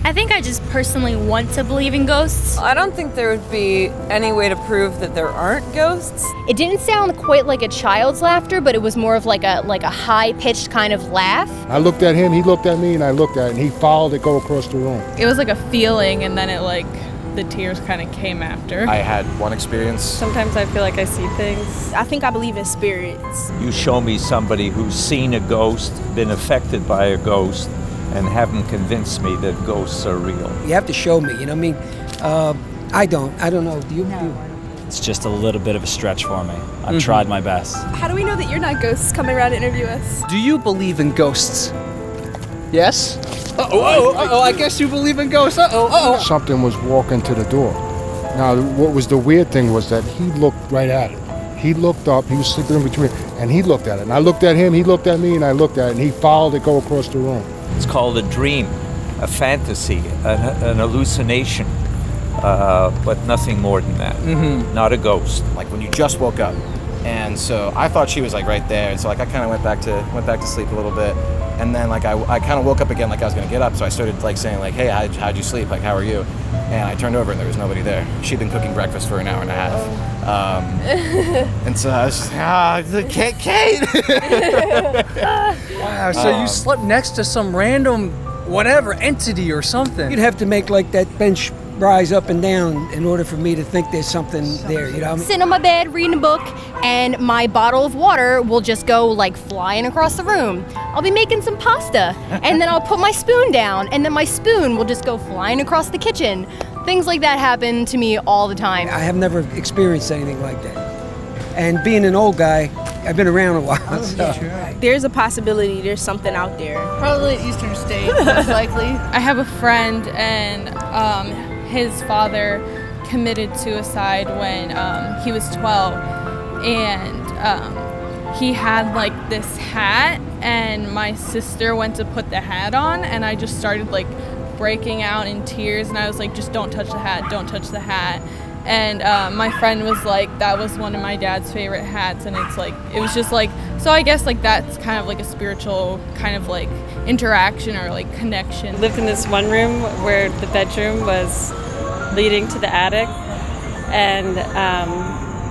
I think I just personally want to believe in ghosts. I don't think there would be any way to prove that there aren't ghosts. It didn't sound quite like a child's laughter, but it was more of like a high-pitched kind of laugh. I looked at him, he looked at me, and I looked at it, and he followed it go across the room. It was like a feeling, and then the tears kind of came after. I had one experience. Sometimes I feel like I see things. I think I believe in spirits. You show me somebody who's seen a ghost, been affected by a ghost, and haven't convinced me that ghosts are real. You have to show me, you know what I mean? I don't know. Do you? No. It's just a little bit of a stretch for me. I've tried my best. How do we know that you're not ghosts coming around to interview us? Do you believe in ghosts? Yes? Uh-oh, I guess you believe in ghosts. Uh-oh. Something was walking to the door. Now, what was the weird thing was that he looked right at it. He looked up, he was sleeping in between, and he looked at it. And I looked at him, he looked at me, and I looked at it, and he followed it go across the room. It's called a dream, a fantasy, an hallucination, but nothing more than that. Not a ghost. Like when you just woke up. And so I thought she was like right there. And so like I kind of went back to sleep a little bit. And then like I kind of woke up again like I was gonna get up. So I started like saying like, hey, how'd you sleep? Like, how are you? And I turned over and there was nobody there. She'd been cooking breakfast for an hour and a half. And so I was just, Kate. Wow, so you slept next to some random whatever entity or something. You'd have to make like that bench rise up and down in order for me to think there's something there, you know what I mean? Sitting on my bed reading a book, and my bottle of water will just go like flying across the room. I'll be making some pasta, and then I'll put my spoon down, and then my spoon will just go flying across the kitchen. Things like that happen to me all the time. I have never experienced anything like that. And being an old guy, I've been around a while. So. There's a possibility there's something out there. Probably Eastern States, most likely. I have a friend, and his father committed suicide when he was 12, and he had like this hat, and my sister went to put the hat on, and I just started like breaking out in tears, and I was like, just don't touch the hat, don't touch the hat. And my friend was like, that was one of my dad's favorite hats, and it's like, it was just like, so I guess like that's kind of like a spiritual kind of like interaction or like connection. I lived in this one room where the bedroom was leading to the attic, and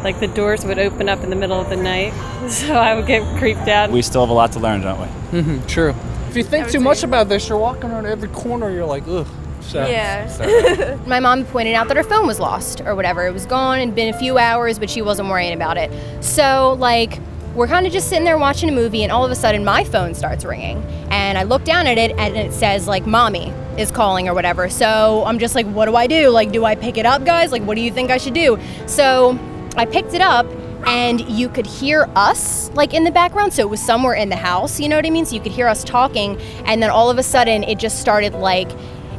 like the doors would open up in the middle of the night, so I would get creeped out. We still have a lot to learn, don't we? True. If you think too much about this, you're walking around every corner, you're like, ugh. So, Yeah. My mom pointed out that her phone was lost or whatever. It was gone and been a few hours, but she wasn't worrying about it. So like, we're kind of just sitting there watching a movie, and all of a sudden my phone starts ringing, and I look down at it and it says like, mommy is calling or whatever. So I'm just like, what do I do? Like, do I pick it up, guys? Like, what do you think I should do? So I picked it up, and you could hear us like in the background. So it was somewhere in the house, you know what I mean? So you could hear us talking, and then all of a sudden it just started like,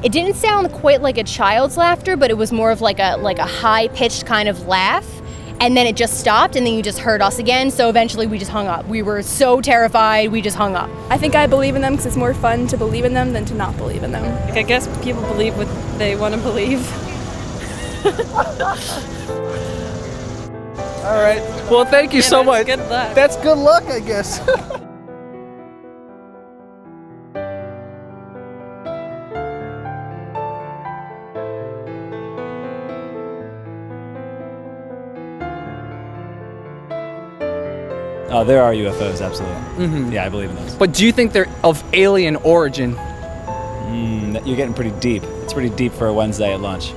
it didn't sound quite like a child's laughter, but it was more of like a high-pitched kind of laugh. And then it just stopped, and then you just heard us again. So eventually we just hung up. We were so terrified, we just hung up. I think I believe in them because it's more fun to believe in them than to not believe in them. Like, I guess people believe what they want to believe. all right. Well, thank you so much. Good luck. That's good luck, I guess. Oh, there are UFOs, absolutely. Yeah, I believe in those. But do you think they're of alien origin? You're getting pretty deep. It's pretty deep for a Wednesday at lunch.